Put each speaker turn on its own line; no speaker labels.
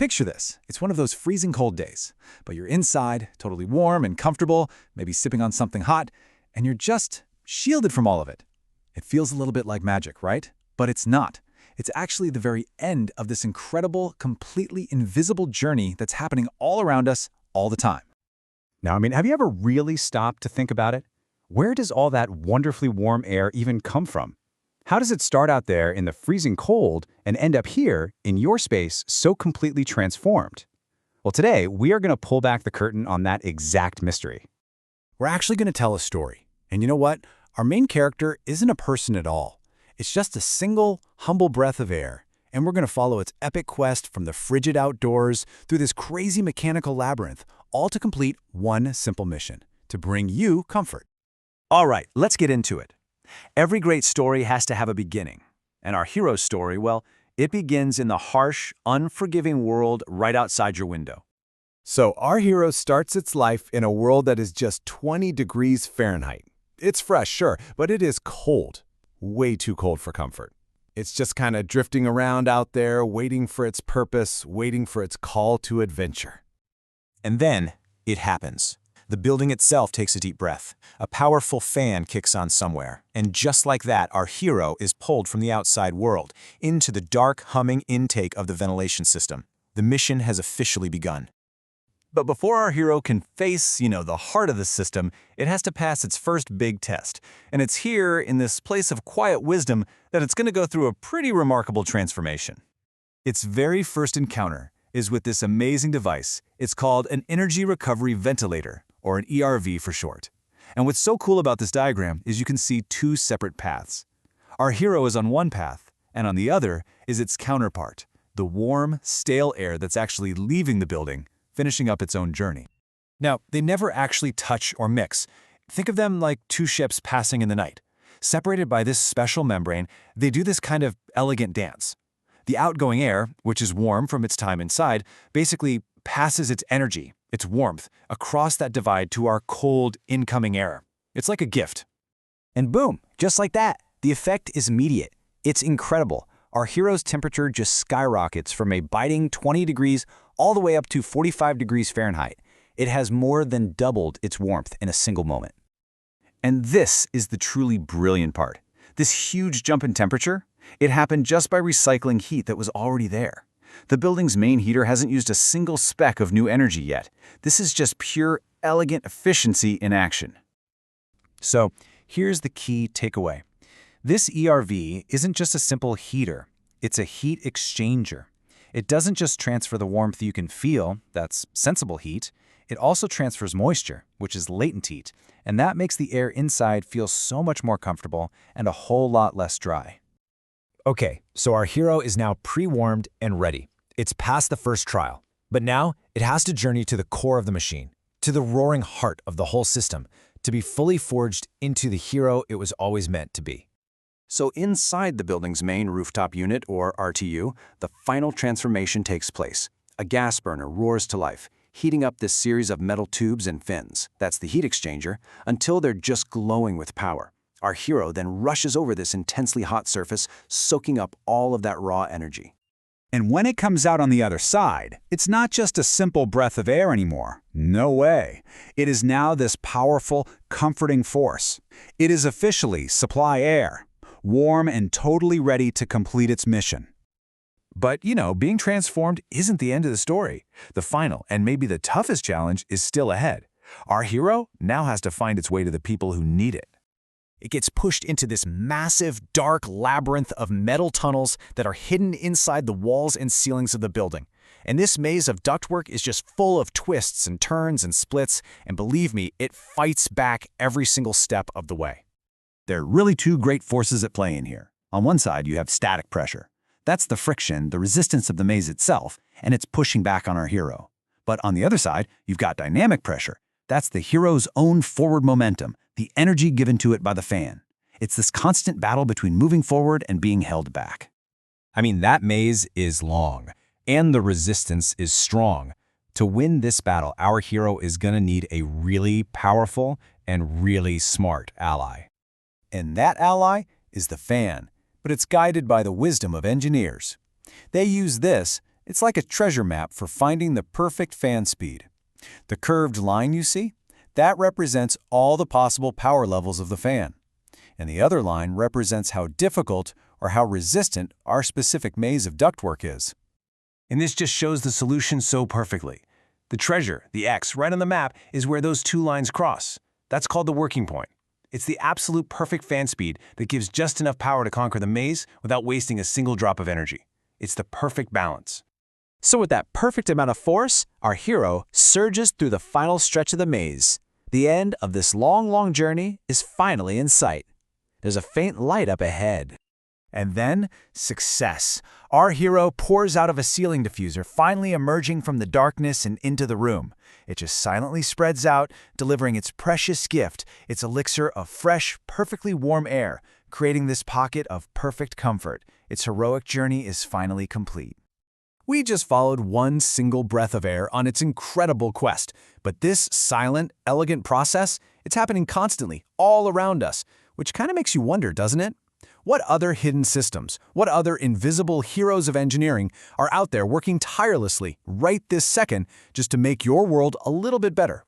Picture this. It's one of those freezing cold days, but you're inside, totally warm and comfortable, maybe sipping on something hot, and you're just shielded from all of it. It feels a little bit like magic, right? But it's not. It's actually the very end of this incredible, completely invisible journey that's happening all around us all the time.
Now, have you ever really stopped to think about it? Where does all that wonderfully warm air even come from? How does it start out there in the freezing cold and end up here in your space so completely transformed? Well, today, we are going to pull back the curtain on that exact mystery.
We're actually going to tell a story. And you know what? Our main character isn't a person at all. It's just a single, humble breath of air, and we're going to follow its epic quest from the frigid outdoors through this crazy mechanical labyrinth, all to complete one simple mission: to bring you comfort.
All right, let's get into it. Every great story has to have a beginning. And our hero's story, well, it begins in the harsh, unforgiving world right outside your window.
So our hero starts its life in a world that is just 20 degrees Fahrenheit. It's fresh, sure, but it is cold. Way too cold for comfort. It's just kind of drifting around out there, waiting for its purpose, waiting for its call to adventure.
And then it happens. The building itself takes a deep breath. A powerful fan kicks on somewhere. And just like that, our hero is pulled from the outside world into the dark, humming intake of the ventilation system. The mission has officially begun. But before our hero can face, the heart of the system, it has to pass its first big test. And it's here, in this place of quiet wisdom, that it's going to go through a pretty remarkable transformation. Its very first encounter is with this amazing device. It's called an energy recovery ventilator, or an ERV for short. And what's so cool about this diagram is you can see two separate paths. Our hero is on one path, and on the other is its counterpart, the warm, stale air that's actually leaving the building, finishing up its own journey. Now, they never actually touch or mix. Think of them like two ships passing in the night. Separated by this special membrane, they do this kind of elegant dance. The outgoing air, which is warm from its time inside, basically passes its energy, its warmth, across that divide to our cold, incoming air. It's like a gift.
And boom, just like that, the effect is immediate. It's incredible. Our hero's temperature just skyrockets from a biting 20 degrees all the way up to 45 degrees Fahrenheit. It has more than doubled its warmth in a single moment.
And this is the truly brilliant part. This huge jump in temperature, it happened just by recycling heat that was already there. The building's main heater hasn't used a single speck of new energy yet. This is just pure, elegant efficiency in action. So, here's the key takeaway. This ERV isn't just a simple heater. It's a heat exchanger. It doesn't just transfer the warmth you can feel, that's sensible heat. It also transfers moisture, which is latent heat, and that makes the air inside feel so much more comfortable and a whole lot less dry.
Okay, so our hero is now pre-warmed and ready. It's past the first trial, but now it has to journey to the core of the machine, to the roaring heart of the whole system, to be fully forged into the hero it was always meant to be.
So inside the building's main rooftop unit, or RTU, the final transformation takes place. A gas burner roars to life, heating up this series of metal tubes and fins, that's the heat exchanger, until they're just glowing with power. Our hero then rushes over this intensely hot surface, soaking up all of that raw energy.
And when it comes out on the other side, it's not just a simple breath of air anymore. No way. It is now this powerful, comforting force. It is officially supply air, warm and totally ready to complete its mission.
But, being transformed isn't the end of the story. The final, and maybe the toughest challenge, is still ahead. Our hero now has to find its way to the people who need it.
It gets pushed into this massive, dark labyrinth of metal tunnels that are hidden inside the walls and ceilings of the building. And this maze of ductwork is just full of twists and turns and splits, and believe me, it fights back every single step of the way.
There are really two great forces at play in here. On one side, you have static pressure. That's the friction, the resistance of the maze itself, and it's pushing back on our hero. But on the other side, you've got dynamic pressure. That's the hero's own forward momentum, the energy given to it by the fan. It's this constant battle between moving forward and being held back.
That maze is long, and the resistance is strong. To win this battle, our hero is going to need a really powerful and really smart ally.
And that ally is the fan, but it's guided by the wisdom of engineers. They use this,
It's like a treasure map for finding the perfect fan speed. The curved line you see? That represents all the possible power levels of the fan. And the other line represents how difficult or how resistant our specific maze of ductwork is.
And this just shows the solution so perfectly. The treasure, the X, right on the map is where those two lines cross. That's called the working point. It's the absolute perfect fan speed that gives just enough power to conquer the maze without wasting a single drop of energy. It's the perfect balance.
So with that perfect amount of force, our hero surges through the final stretch of the maze. The end of this long journey is finally in sight. There's a faint light up ahead.
And then, success. Our hero pours out of a ceiling diffuser, finally emerging from the darkness and into the room. It just silently spreads out, delivering its precious gift, its elixir of fresh, perfectly warm air, creating this pocket of perfect comfort. Its heroic journey is finally complete. We just followed one single breath of air on its incredible quest, but this silent, elegant process, it's happening constantly, all around us, which kind of makes you wonder, doesn't it? What other hidden systems, what other invisible heroes of engineering are out there working tirelessly right this second just to make your world a little bit better?